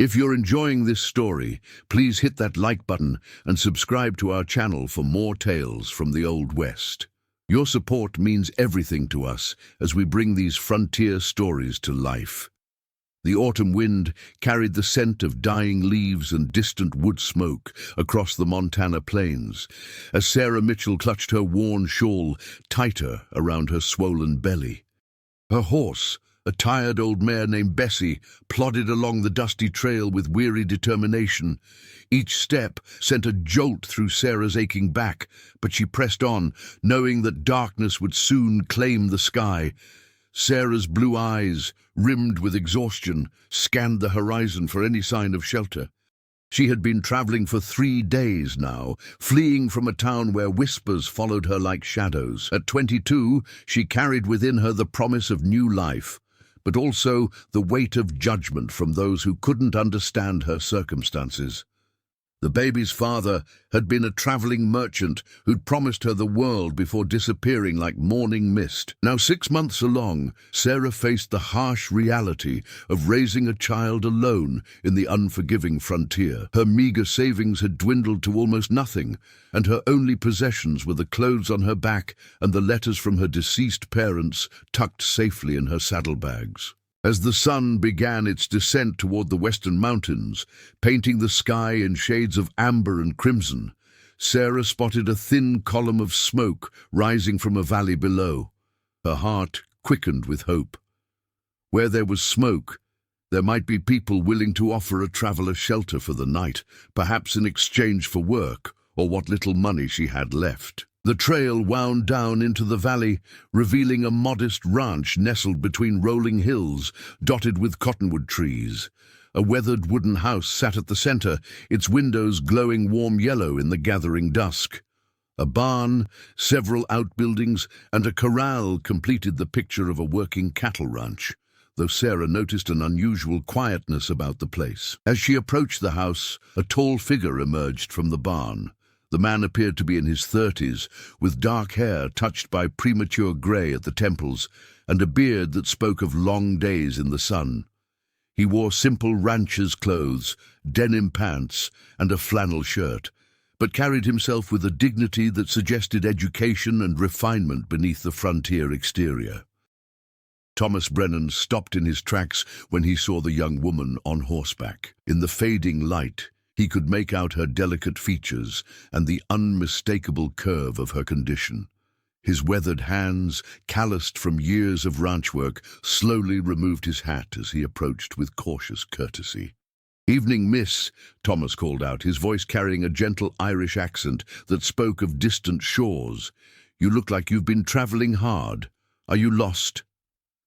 If you're enjoying this story, please hit that like button and subscribe to our channel for more tales from the Old West. Your support means everything to us as we bring these frontier stories to life. The autumn wind carried the scent of dying leaves and distant wood smoke across the Montana plains, as Sarah Mitchell clutched her worn shawl tighter around her swollen belly. Her horse, a tired old mare named Bessie, plodded along the dusty trail with weary determination. Each step sent a jolt through Sarah's aching back, but she pressed on, knowing that darkness would soon claim the sky. Sarah's blue eyes, rimmed with exhaustion, scanned the horizon for any sign of shelter. She had been traveling for 3 days now, fleeing from a town where whispers followed her like shadows. At 22, she carried within her the promise of new life, but also the weight of judgment from those who couldn't understand her circumstances. The baby's father had been a traveling merchant who'd promised her the world before disappearing like morning mist. Now 6 months along, Sarah faced the harsh reality of raising a child alone in the unforgiving frontier. Her meager savings had dwindled to almost nothing, and her only possessions were the clothes on her back and the letters from her deceased parents tucked safely in her saddlebags. As the sun began its descent toward the western mountains, painting the sky in shades of amber and crimson, Sarah spotted a thin column of smoke rising from a valley below. Her heart quickened with hope. Where there was smoke, there might be people willing to offer a traveler shelter for the night, perhaps in exchange for work or what little money she had left. The trail wound down into the valley, revealing a modest ranch nestled between rolling hills, dotted with cottonwood trees. A weathered wooden house sat at the center, its windows glowing warm yellow in the gathering dusk. A barn, several outbuildings, and a corral completed the picture of a working cattle ranch, though Sarah noticed an unusual quietness about the place. As she approached the house, a tall figure emerged from the barn. The man appeared to be in his 30s, with dark hair touched by premature grey at the temples, and a beard that spoke of long days in the sun. He wore simple rancher's clothes, denim pants, and a flannel shirt, but carried himself with a dignity that suggested education and refinement beneath the frontier exterior. Thomas Brennan stopped in his tracks when he saw the young woman on horseback. In the fading light, he could make out her delicate features and the unmistakable curve of her condition. His weathered hands, calloused from years of ranch work, slowly removed his hat as he approached with cautious courtesy. "Evening, miss," Thomas called out, his voice carrying a gentle Irish accent that spoke of distant shores. "You look like you've been traveling hard. Are you lost?"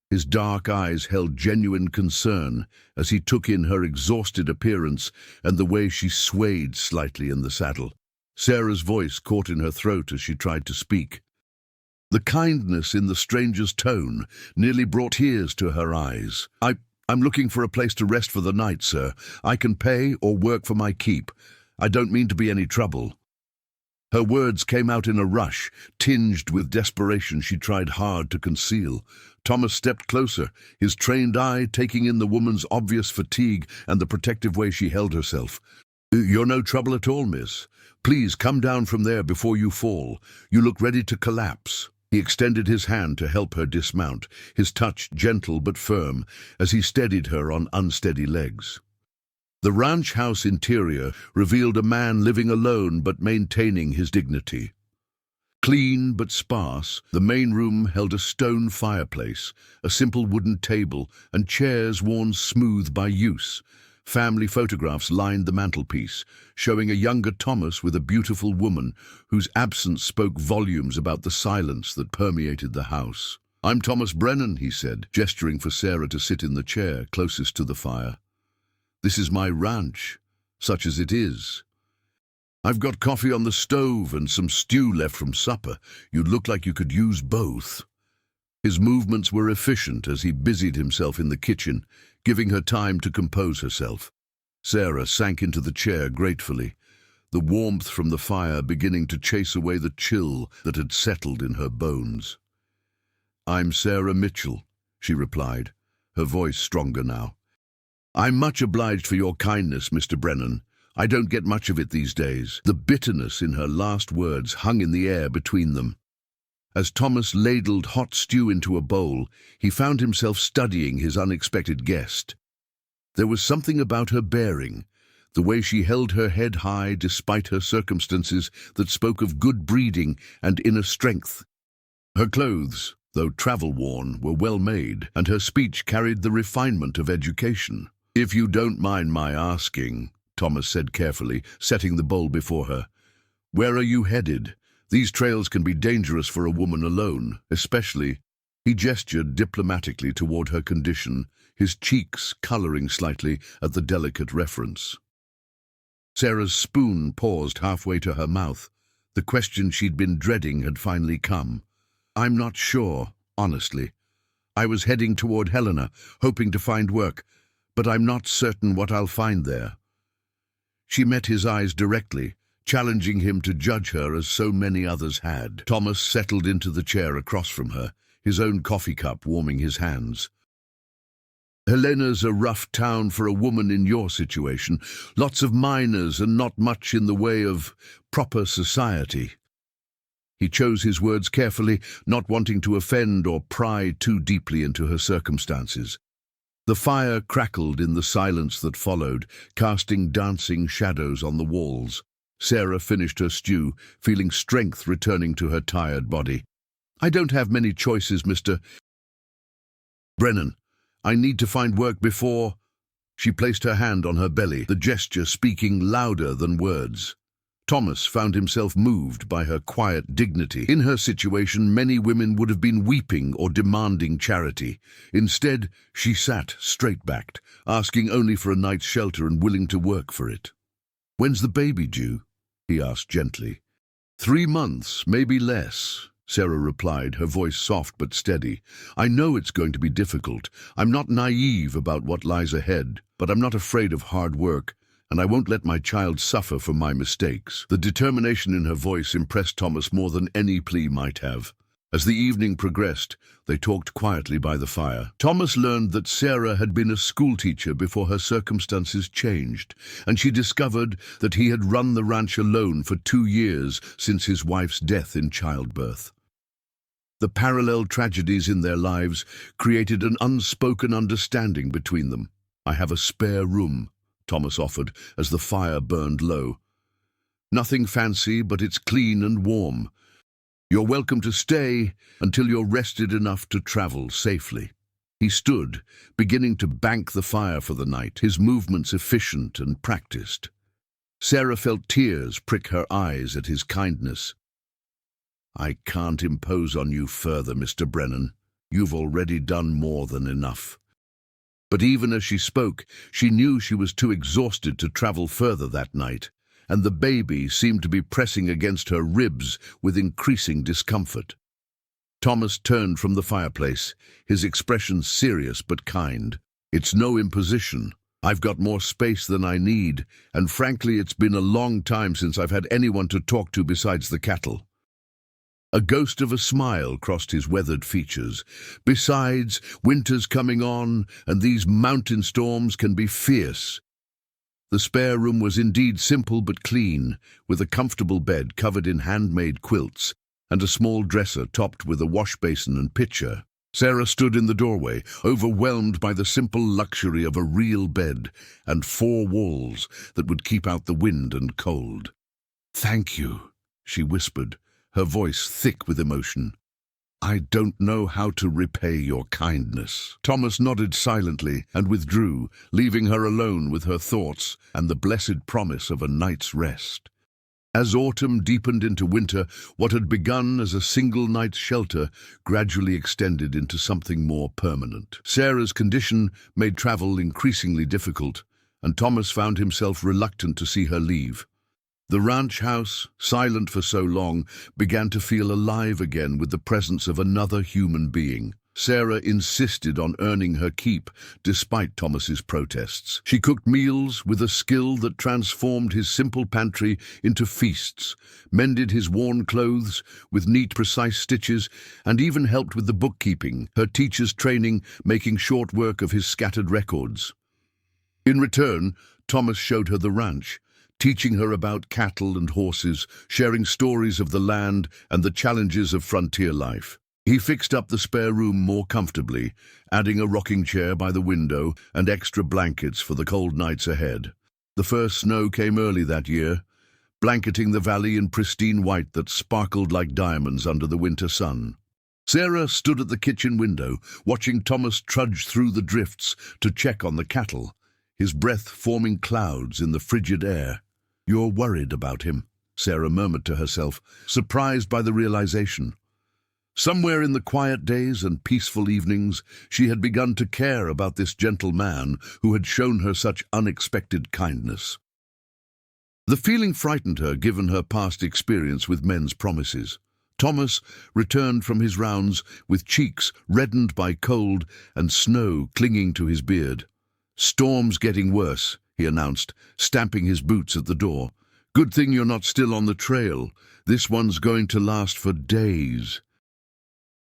His dark eyes held genuine concern as he took in her exhausted appearance and the way she swayed slightly in the saddle. Sarah's voice caught in her throat as she tried to speak. The kindness in the stranger's tone nearly brought tears to her eyes. I'm looking for a place to rest for the night, sir. I can pay or work for my keep. I don't mean to be any trouble." Her words came out in a rush, tinged with desperation she tried hard to conceal. Thomas stepped closer, his trained eye taking in the woman's obvious fatigue and the protective way she held herself. "You're no trouble at all, miss. Please come down from there before you fall. You look ready to collapse." He extended his hand to help her dismount, his touch gentle but firm as he steadied her on unsteady legs. The ranch house interior revealed a man living alone but maintaining his dignity. Clean but sparse, the main room held a stone fireplace, a simple wooden table, and chairs worn smooth by use. Family photographs lined the mantelpiece, showing a younger Thomas with a beautiful woman whose absence spoke volumes about the silence that permeated the house. "I'm Thomas Brennan," he said, gesturing for Sarah to sit in the chair closest to the fire. "This is my ranch, such as it is. I've got coffee on the stove and some stew left from supper. You'd look like you could use both." His movements were efficient as he busied himself in the kitchen, giving her time to compose herself. Sarah sank into the chair gratefully, the warmth from the fire beginning to chase away the chill that had settled in her bones. "I'm Sarah Mitchell," she replied, her voice stronger now. I'm much obliged for your kindness, Mr. Brennan. I don't get much of it these days. The bitterness in her last words hung in the air between them. As Thomas ladled hot stew into a bowl, he found himself studying his unexpected guest. There was something about her bearing, the way she held her head high despite her circumstances, that spoke of good breeding and inner strength. Her clothes, though travel-worn, were well made, and her speech carried the refinement of education. "If you don't mind my asking," Thomas said carefully, setting the bowl before her, "where are you headed? These trails can be dangerous for a woman alone, especially—" He gestured diplomatically toward her condition, his cheeks coloring slightly at the delicate reference. Sarah's spoon paused halfway to her mouth. The question she'd been dreading had finally come. "I'm not sure, honestly. I was heading toward Helena, hoping to find work, but I'm not certain what I'll find there." She met his eyes directly, challenging him to judge her as so many others had. Thomas settled into the chair across from her, his own coffee cup warming his hands. "Helena's a rough town for a woman in your situation. Lots of miners and not much in the way of proper society." He chose his words carefully, not wanting to offend or pry too deeply into her circumstances. The fire crackled in the silence that followed, casting dancing shadows on the walls. Sarah finished her stew, feeling strength returning to her tired body. "I don't have many choices, Mr. Brennan. I need to find work before—" She placed her hand on her belly, the gesture speaking louder than words. Thomas found himself moved by her quiet dignity. In her situation, many women would have been weeping or demanding charity. Instead, she sat straight-backed, asking only for a night's shelter and willing to work for it. "When's the baby due?" he asked gently. 3 months, maybe less," Sarah replied, her voice soft but steady. "I know it's going to be difficult. I'm not naive about what lies ahead, but I'm not afraid of hard work, and I won't let my child suffer for my mistakes." The determination in her voice impressed Thomas more than any plea might have. As the evening progressed, they talked quietly by the fire. Thomas learned that Sarah had been a schoolteacher before her circumstances changed, and she discovered that he had run the ranch alone for 2 years since his wife's death in childbirth. The parallel tragedies in their lives created an unspoken understanding between them. "I have a spare room," Thomas offered as the fire burned low. "Nothing fancy, but it's clean and warm. You're welcome to stay until you're rested enough to travel safely." He stood, beginning to bank the fire for the night, his movements efficient and practiced. Sarah felt tears prick her eyes at his kindness. "I can't impose on you further, Mr. Brennan. You've already done more than enough." But even as she spoke, she knew she was too exhausted to travel further that night, and the baby seemed to be pressing against her ribs with increasing discomfort. Thomas turned from the fireplace, his expression serious but kind. "It's no imposition. I've got more space than I need, and frankly, it's been a long time since I've had anyone to talk to besides the cattle." A ghost of a smile crossed his weathered features. "Besides, winter's coming on, and these mountain storms can be fierce." The spare room was indeed simple but clean, with a comfortable bed covered in handmade quilts, and a small dresser topped with a wash basin and pitcher. Sarah stood in the doorway, overwhelmed by the simple luxury of a real bed and 4 walls that would keep out the wind and cold. "Thank you," she whispered, her voice thick with emotion. "I don't know how to repay your kindness." Thomas nodded silently and withdrew, leaving her alone with her thoughts and the blessed promise of a night's rest. As autumn deepened into winter, what had begun as a single night's shelter gradually extended into something more permanent. Sarah's condition made travel increasingly difficult, and Thomas found himself reluctant to see her leave. The ranch house, silent for so long, began to feel alive again with the presence of another human being. Sarah insisted on earning her keep, despite Thomas's protests. She cooked meals with a skill that transformed his simple pantry into feasts, mended his worn clothes with neat, precise stitches, and even helped with the bookkeeping, her teacher's training making short work of his scattered records. In return, Thomas showed her the ranch, teaching her about cattle and horses, sharing stories of the land and the challenges of frontier life. He fixed up the spare room more comfortably, adding a rocking chair by the window and extra blankets for the cold nights ahead. The first snow came early that year, blanketing the valley in pristine white that sparkled like diamonds under the winter sun. Sarah stood at the kitchen window, watching Thomas trudge through the drifts to check on the cattle, his breath forming clouds in the frigid air. "You're worried about him," Sarah murmured to herself, surprised by the realization. Somewhere in the quiet days and peaceful evenings, she had begun to care about this gentle man who had shown her such unexpected kindness. The feeling frightened her, given her past experience with men's promises. Thomas returned from his rounds with cheeks reddened by cold and snow clinging to his beard. "Storm's getting worse," he announced, stamping his boots at the door. "Good thing you're not still on the trail. This one's going to last for days."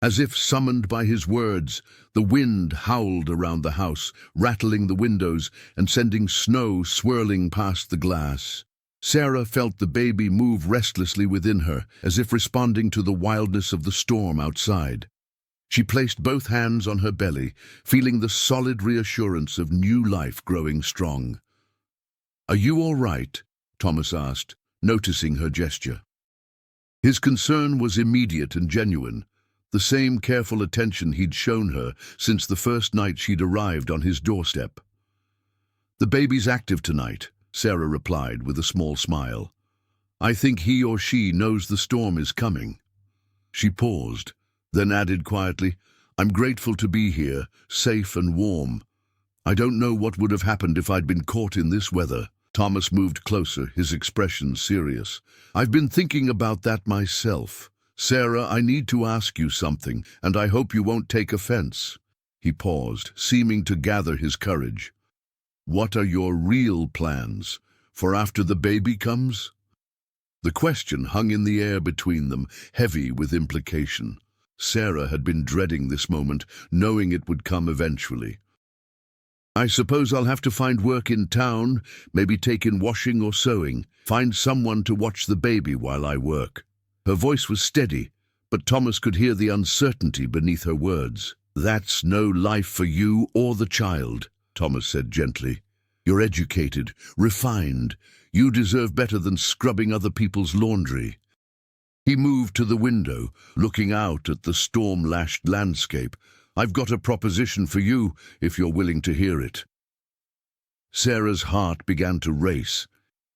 As if summoned by his words, the wind howled around the house, rattling the windows and sending snow swirling past the glass. Sarah felt the baby move restlessly within her, as if responding to the wildness of the storm outside. She placed both hands on her belly, feeling the solid reassurance of new life growing strong. "Are you all right?" Thomas asked, noticing her gesture. His concern was immediate and genuine, the same careful attention he'd shown her since the first night she'd arrived on his doorstep. "The baby's active tonight," Sarah replied with a small smile. "I think he or she knows the storm is coming." She paused, then added quietly, "I'm grateful to be here, safe and warm. I don't know what would have happened if I'd been caught in this weather." Thomas moved closer, his expression serious. "I've been thinking about that myself. Sarah, I need to ask you something, and I hope you won't take offense." He paused, seeming to gather his courage. "What are your real plans for after the baby comes?" The question hung in the air between them, heavy with implication. Sarah had been dreading this moment, knowing it would come eventually. "I suppose I'll have to find work in town, maybe take in washing or sewing, find someone to watch the baby while I work." Her voice was steady, but Thomas could hear the uncertainty beneath her words. "That's no life for you or the child," Thomas said gently. "You're educated, refined. You deserve better than scrubbing other people's laundry." He moved to the window, looking out at the storm-lashed landscape. "I've got a proposition for you, if you're willing to hear it." Sarah's heart began to race.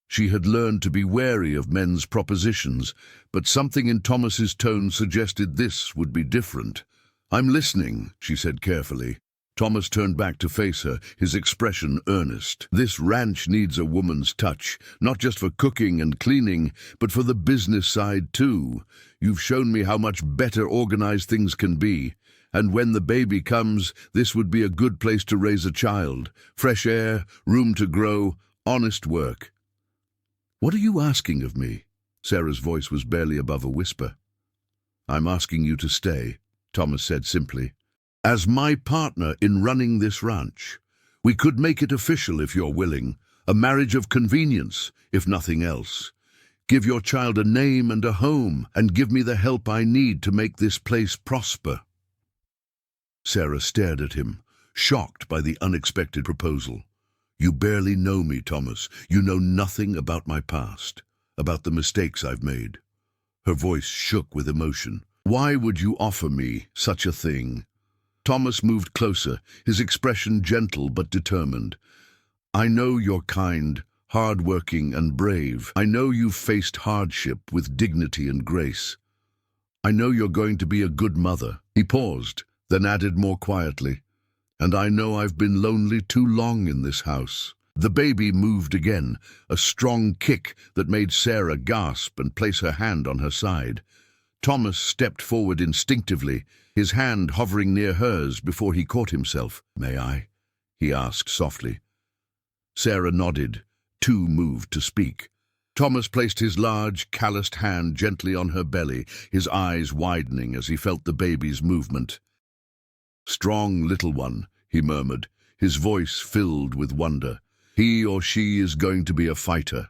She had learned to be wary of men's propositions, but something in Thomas's tone suggested this would be different. "I'm listening," she said carefully. Thomas turned back to face her, his expression earnest. "This ranch needs a woman's touch, not just for cooking and cleaning, but for the business side too. You've shown me how much better organized things can be. And when the baby comes, this would be a good place to raise a child. Fresh air, room to grow, honest work." "What are you asking of me?" Sarah's voice was barely above a whisper. "I'm asking you to stay," Thomas said simply. "As my partner in running this ranch. We could make it official if you're willing. A marriage of convenience, if nothing else. Give your child a name and a home, and give me the help I need to make this place prosper." Sarah stared at him, shocked by the unexpected proposal. "You barely know me, Thomas. You know nothing about my past, about the mistakes I've made." Her voice shook with emotion. "Why would you offer me such a thing?" Thomas moved closer, his expression gentle but determined. "I know you're kind, hard-working and brave. I know you've faced hardship with dignity and grace. I know you're going to be a good mother." He paused, then added more quietly, "And I know I've been lonely too long in this house." The baby moved again, a strong kick that made Sarah gasp and place her hand on her side. Thomas stepped forward instinctively, his hand hovering near hers before he caught himself. "May I?" he asked softly. Sarah nodded, too moved to speak. Thomas placed his large, calloused hand gently on her belly, his eyes widening as he felt the baby's movement. "Strong little one," he murmured, his voice filled with wonder. He or she is going to be a fighter.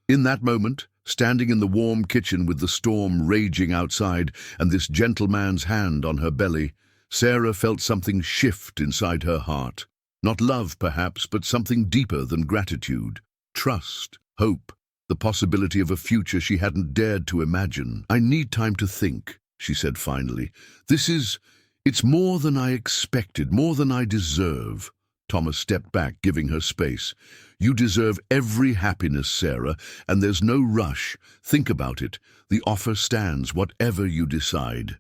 In that moment, standing in the warm kitchen with the storm raging outside and this gentleman's hand on her belly, Sarah felt something shift inside her heart. Not love, perhaps, but something deeper than gratitude. Trust, hope, the possibility of a future she hadn't dared to imagine. "I need time to think," she said finally. It's more than I expected, more than I deserve." Thomas stepped back, giving her space. "You deserve every happiness, Sarah, and there's no rush. Think about it. The offer stands, whatever you decide."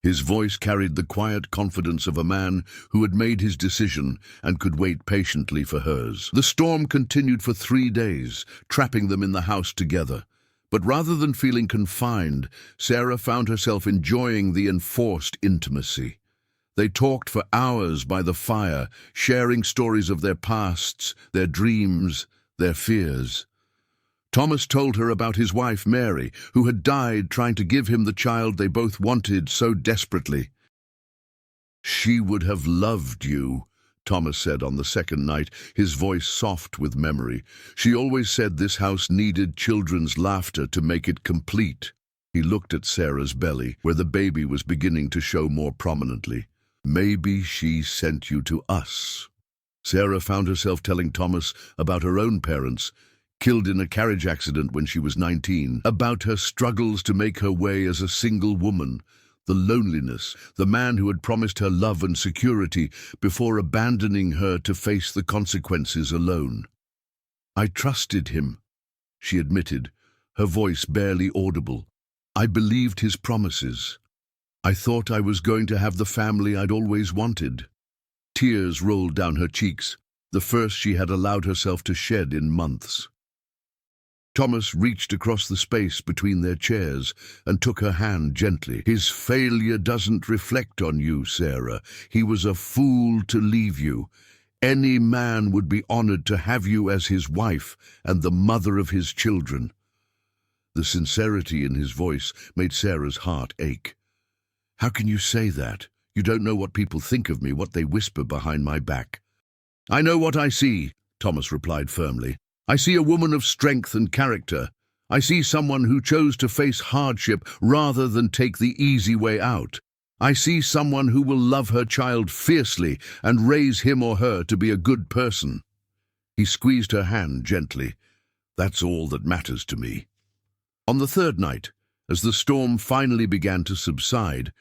His voice carried the quiet confidence of a man who had made his decision and could wait patiently for hers. The storm continued for 3 days, trapping them in the house together. But rather than feeling confined, Sarah found herself enjoying the enforced intimacy. They talked for hours by the fire, sharing stories of their pasts, their dreams, their fears. Thomas told her about his wife, Mary, who had died trying to give him the child they both wanted so desperately. "She would have loved you," Thomas said on the second night, his voice soft with memory. "She always said this house needed children's laughter to make it complete." He looked at Sarah's belly, where the baby was beginning to show more prominently. "Maybe she sent you to us." Sarah found herself telling Thomas about her own parents, killed in a carriage accident when she was 19, about her struggles to make her way as a single woman, the loneliness, the man who had promised her love and security before abandoning her to face the consequences alone. "I trusted him," she admitted, her voice barely audible. "I believed his promises. I thought I was going to have the family I'd always wanted." Tears rolled down her cheeks, the first she had allowed herself to shed in months. Thomas reached across the space between their chairs and took her hand gently. "His failure doesn't reflect on you, Sarah. He was a fool to leave you. Any man would be honored to have you as his wife and the mother of his children." The sincerity in his voice made Sarah's heart ache. "How can you say that? You don't know what people think of me, what they whisper behind my back." "I know what I see," Thomas replied firmly. "I see a woman of strength and character. I see someone who chose to face hardship rather than take the easy way out. I see someone who will love her child fiercely and raise him or her to be a good person." He squeezed her hand gently. "That's all that matters to me." On the third night, as the storm finally began to subside,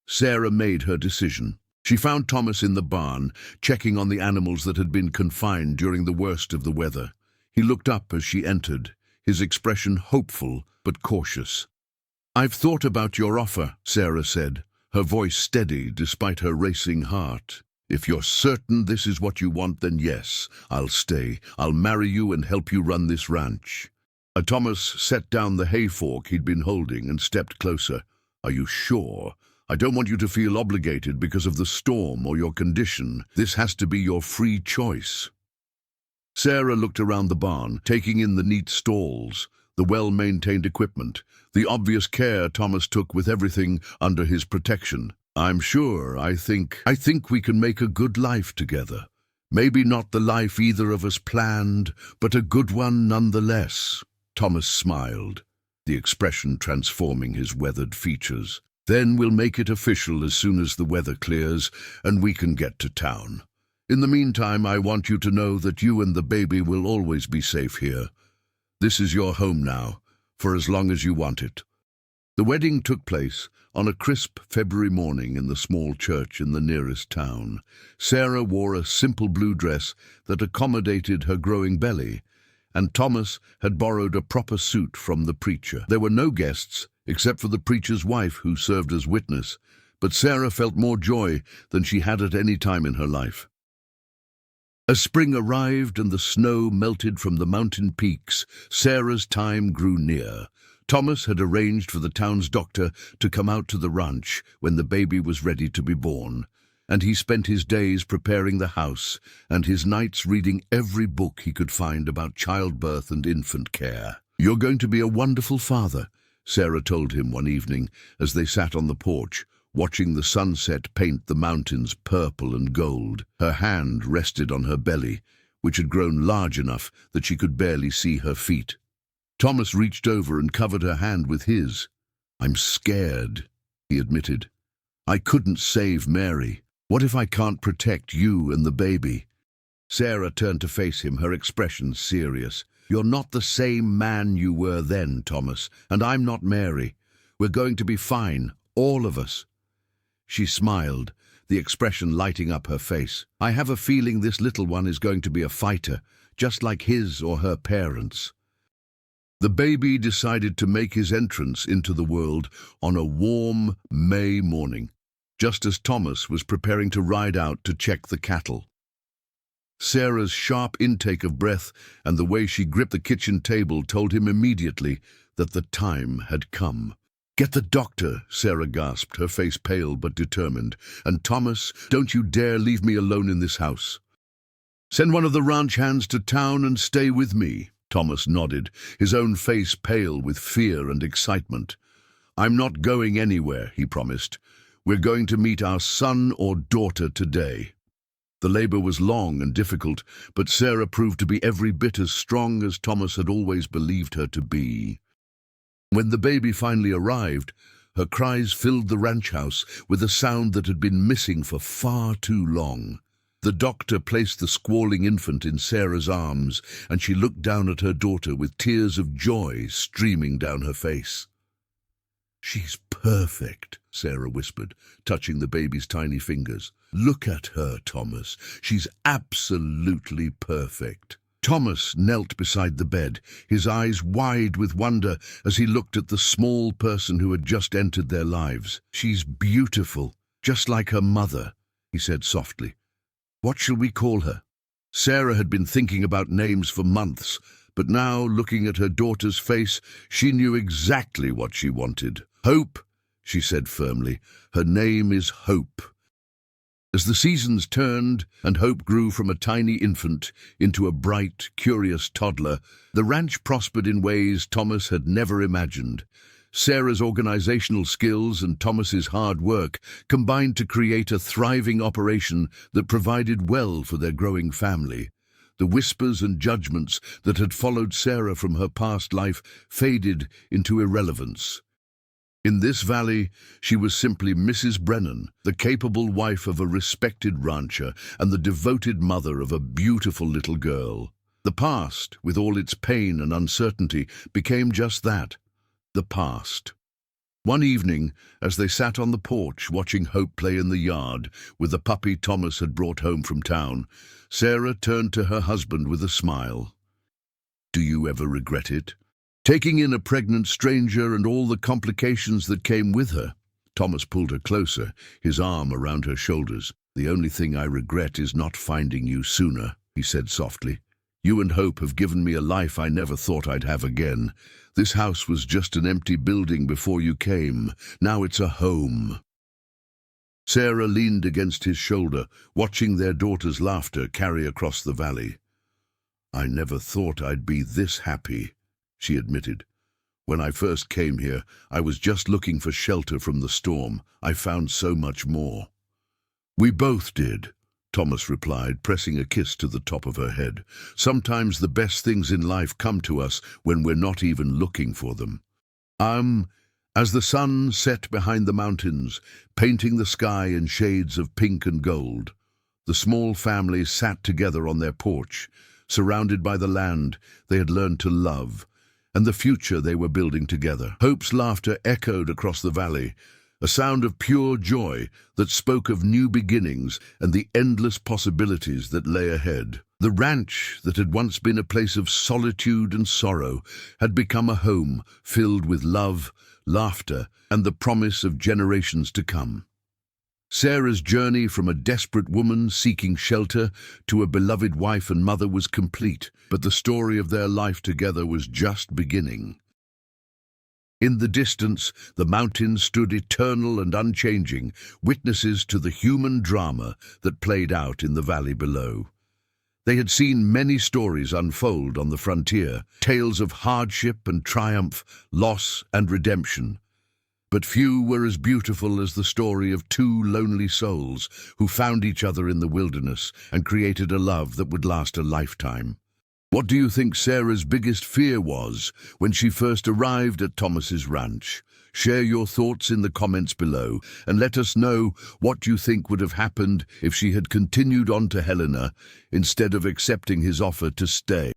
Sarah made her decision. She found Thomas in the barn, checking on the animals that had been confined during the worst of the weather. He looked up as she entered, his expression hopeful but cautious. "I've thought about your offer," Sarah said, her voice steady despite her racing heart. "If you're certain this is what you want, then yes, I'll stay. I'll marry you and help you run this ranch." Thomas set down the hay fork he'd been holding and stepped closer. "Are you sure? I don't want you to feel obligated because of the storm or your condition. This has to be your free choice." Sarah looked around the barn, taking in the neat stalls, the well-maintained equipment, the obvious care Thomas took with everything under his protection. I think we can make a good life together. Maybe not the life either of us planned, but a good one nonetheless." Thomas smiled, the expression transforming his weathered features. "Then we'll make it official as soon as the weather clears and we can get to town. In the meantime, I want you to know that you and the baby will always be safe here. This is your home now, for as long as you want it." The wedding took place on a crisp February morning in the small church in the nearest town. Sarah wore a simple blue dress that accommodated her growing belly, and Thomas had borrowed a proper suit from the preacher. There were no guests, except for the preacher's wife, who served as witness, but Sarah felt more joy than she had at any time in her life. As spring arrived and the snow melted from the mountain peaks, Sarah's time grew near. Thomas had arranged for the town's doctor to come out to the ranch when the baby was ready to be born, and he spent his days preparing the house and his nights reading every book he could find about childbirth and infant care. "You're going to be a wonderful father," Sarah told him one evening as they sat on the porch, watching the sunset paint the mountains purple and gold. Her hand rested on her belly, which had grown large enough that she could barely see her feet. Thomas reached over and covered her hand with his. "I'm scared," he admitted. "I couldn't save Mary. What if I can't protect you and the baby?" Sarah turned to face him, her expression serious. "You're not the same man you were then, Thomas, and I'm not Mary. We're going to be fine, all of us." She smiled, the expression lighting up her face. "I have a feeling this little one is going to be a fighter, just like his or her parents." The baby decided to make his entrance into the world on a warm May morning, just as Thomas was preparing to ride out to check the cattle. Sarah's sharp intake of breath and the way she gripped the kitchen table told him immediately that the time had come. "Get the doctor," Sarah gasped, her face pale but determined. "And Thomas, don't you dare leave me alone in this house. Send one of the ranch hands to town and stay with me." Thomas nodded, his own face pale with fear and excitement. "I'm not going anywhere," he promised. "We're going to meet our son or daughter today." The labor was long and difficult, but Sarah proved to be every bit as strong as Thomas had always believed her to be. When the baby finally arrived, her cries filled the ranch house with a sound that had been missing for far too long. The doctor placed the squalling infant in Sarah's arms, and she looked down at her daughter with tears of joy streaming down her face. "She's perfect," Sarah whispered, touching the baby's tiny fingers. "Look at her, Thomas. She's absolutely perfect." Thomas knelt beside the bed, his eyes wide with wonder as he looked at the small person who had just entered their lives. "She's beautiful, just like her mother," he said softly. "What shall we call her?" Sarah had been thinking about names for months, but now, looking at her daughter's face, she knew exactly what she wanted. "Hope," she said firmly. "Her name is Hope." As the seasons turned and Hope grew from a tiny infant into a bright, curious toddler, the ranch prospered in ways Thomas had never imagined. Sarah's organizational skills and Thomas's hard work combined to create a thriving operation that provided well for their growing family. The whispers and judgments that had followed Sarah from her past life faded into irrelevance. In this valley, she was simply Mrs. Brennan, the capable wife of a respected rancher and the devoted mother of a beautiful little girl. The past, with all its pain and uncertainty, became just that, the past. One evening, as they sat on the porch watching Hope play in the yard with the puppy Thomas had brought home from town, Sarah turned to her husband with a smile. "Do you ever regret it? Taking in a pregnant stranger and all the complications that came with her?" Thomas pulled her closer, his arm around her shoulders. "The only thing I regret is not finding you sooner," he said softly. "You and Hope have given me a life I never thought I'd have again. This house was just an empty building before you came. Now it's a home." Sarah leaned against his shoulder, watching their daughter's laughter carry across the valley. "I never thought I'd be this happy," she admitted. "When I first came here, I was just looking for shelter from the storm. I found so much more." "We both did," Thomas replied, pressing a kiss to the top of her head. "Sometimes the best things in life come to us when we're not even looking for them." As the sun set behind the mountains, painting the sky in shades of pink and gold, the small family sat together on their porch, surrounded by the land they had learned to love, and the future they were building together. Hope's laughter echoed across the valley, a sound of pure joy that spoke of new beginnings and the endless possibilities that lay ahead. The ranch that had once been a place of solitude and sorrow had become a home filled with love, laughter, and the promise of generations to come. Sarah's journey from a desperate woman seeking shelter to a beloved wife and mother was complete, but the story of their life together was just beginning. In the distance, the mountains stood eternal and unchanging, witnesses to the human drama that played out in the valley below. They had seen many stories unfold on the frontier, tales of hardship and triumph, loss and redemption. But few were as beautiful as the story of two lonely souls who found each other in the wilderness and created a love that would last a lifetime. What do you think Sarah's biggest fear was when she first arrived at Thomas's ranch? Share your thoughts in the comments below and let us know what you think would have happened if she had continued on to Helena instead of accepting his offer to stay.